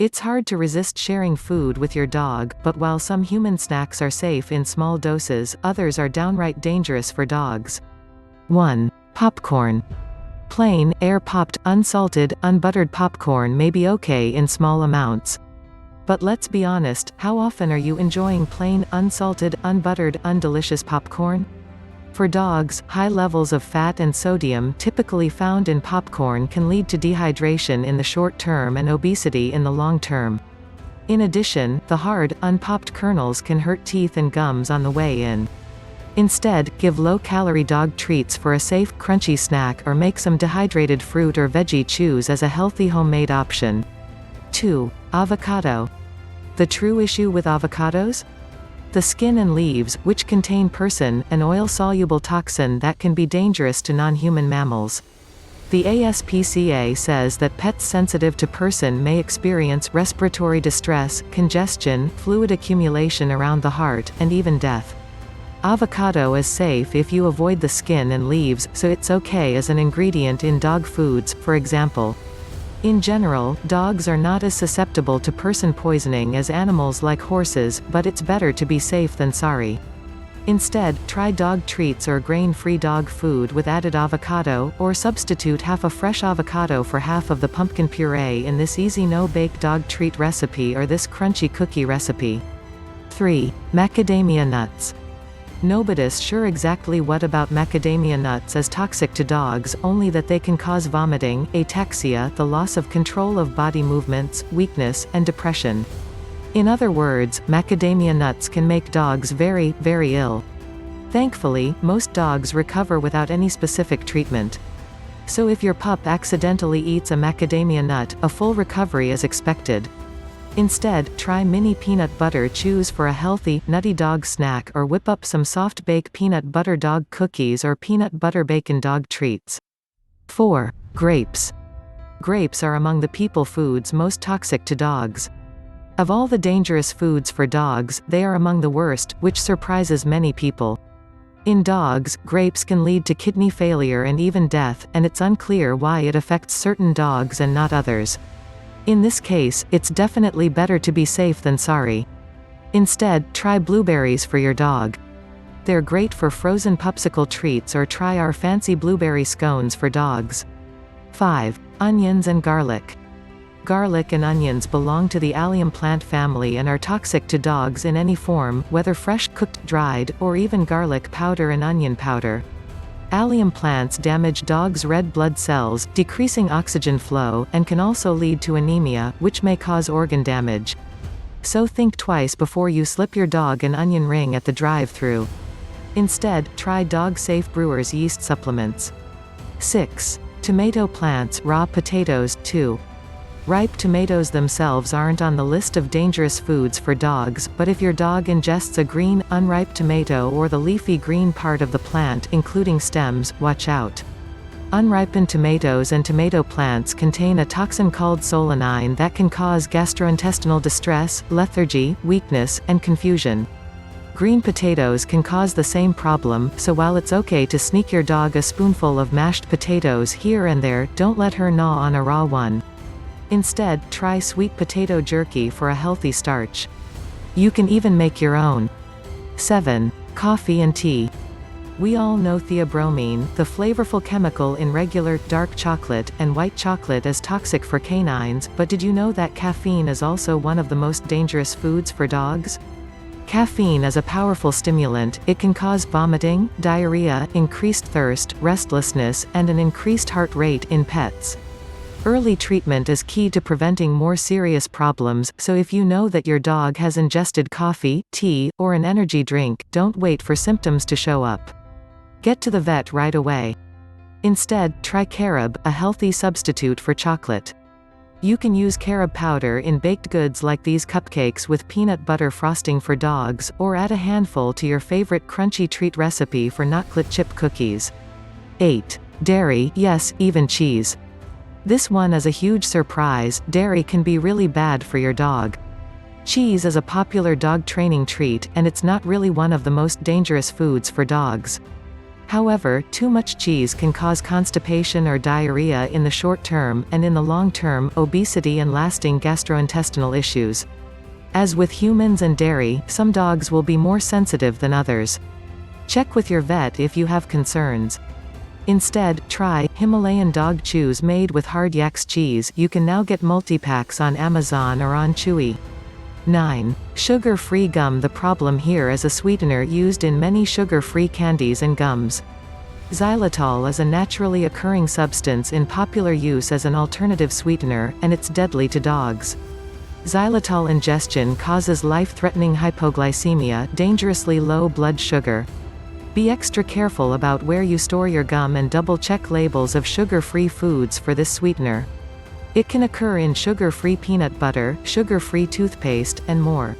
It's hard to resist sharing food with your dog, but while some human snacks are safe in small doses, others are downright dangerous for dogs. 1. Popcorn. Plain, air-popped, unsalted, unbuttered popcorn may be okay in small amounts. But let's be honest, how often are you enjoying plain, unsalted, unbuttered, undelicious popcorn? For dogs, high levels of fat and sodium typically found in popcorn can lead to dehydration in the short term and obesity in the long term. In addition, the hard, unpopped kernels can hurt teeth and gums on the way in. Instead, give low-calorie dog treats for a safe, crunchy snack or make some dehydrated fruit or veggie chews as a healthy homemade option. 2. Avocado. The true issue with avocados? The skin and leaves, which contain persin, an oil-soluble toxin that can be dangerous to non-human mammals. The ASPCA says that pets sensitive to persin may experience respiratory distress, congestion, fluid accumulation around the heart, and even death. Avocado is safe if you avoid the skin and leaves, so it's okay as an ingredient in dog foods, for example. In general, dogs are not as susceptible to persin poisoning as animals like horses, but it's better to be safe than sorry. Instead, try dog treats or grain-free dog food with added avocado, or substitute half a fresh avocado for half of the pumpkin puree in this easy no-bake dog treat recipe or this crunchy cookie recipe. 3. Macadamia nuts. Nobody's sure exactly what about macadamia nuts is toxic to dogs, only that they can cause vomiting, ataxia, the loss of control of body movements, weakness, and depression. In other words, macadamia nuts can make dogs very, very ill. Thankfully, most dogs recover without any specific treatment. So if your pup accidentally eats a macadamia nut, a full recovery is expected. Instead, try mini peanut butter chews for a healthy, nutty dog snack or whip up some soft-bake peanut butter dog cookies or peanut butter bacon dog treats. 4. Grapes. Grapes are among the people foods most toxic to dogs. Of all the dangerous foods for dogs, they are among the worst, which surprises many people. In dogs, grapes can lead to kidney failure and even death, and it's unclear why it affects certain dogs and not others. In this case, it's definitely better to be safe than sorry. Instead, try blueberries for your dog. They're great for frozen popsicle treats or try our fancy blueberry scones for dogs. 5. Onions and garlic. Garlic and onions belong to the allium plant family and are toxic to dogs in any form, whether fresh, cooked, dried, or even garlic powder and onion powder. Allium plants damage dogs' red blood cells, decreasing oxygen flow, and can also lead to anemia, which may cause organ damage. So think twice before you slip your dog an onion ring at the drive-thru. Instead, try dog-safe Brewer's yeast supplements. 6. Tomato plants, raw potatoes, too. Ripe tomatoes themselves aren't on the list of dangerous foods for dogs, but if your dog ingests a green, unripe tomato or the leafy green part of the plant including stems, watch out. Unripened tomatoes and tomato plants contain a toxin called solanine that can cause gastrointestinal distress, lethargy, weakness, and confusion. Green potatoes can cause the same problem, so while it's okay to sneak your dog a spoonful of mashed potatoes here and there, don't let her gnaw on a raw one. Instead, try sweet potato jerky for a healthy starch. You can even make your own. 7. Coffee and tea. We all know theobromine, the flavorful chemical in regular, dark chocolate, and white chocolate is toxic for canines, but did you know that caffeine is also one of the most dangerous foods for dogs? Caffeine is a powerful stimulant. It can cause vomiting, diarrhea, increased thirst, restlessness, and an increased heart rate in pets. Early treatment is key to preventing more serious problems, so if you know that your dog has ingested coffee, tea, or an energy drink, don't wait for symptoms to show up. Get to the vet right away. Instead, try carob, a healthy substitute for chocolate. You can use carob powder in baked goods like these cupcakes with peanut butter frosting for dogs, or add a handful to your favorite crunchy treat recipe for chocolate chip cookies. 8. Dairy, yes, even cheese. This one is a huge surprise. Dairy can be really bad for your dog. Cheese is a popular dog training treat, and it's not really one of the most dangerous foods for dogs. However, too much cheese can cause constipation or diarrhea in the short term, and in the long term, obesity and lasting gastrointestinal issues. As with humans and dairy, some dogs will be more sensitive than others. Check with your vet if you have concerns. Instead, try Himalayan dog chews made with hard yak's cheese. You can now get multi-packs on Amazon or on Chewy. 9. Sugar-free gum. The problem here is a sweetener used in many sugar-free candies and gums. Xylitol is a naturally occurring substance in popular use as an alternative sweetener, and it's deadly to dogs. Xylitol ingestion causes life-threatening hypoglycemia, dangerously low blood sugar. Be extra careful about where you store your gum and double-check labels of sugar-free foods for this sweetener. It can occur in sugar-free peanut butter, sugar-free toothpaste, and more.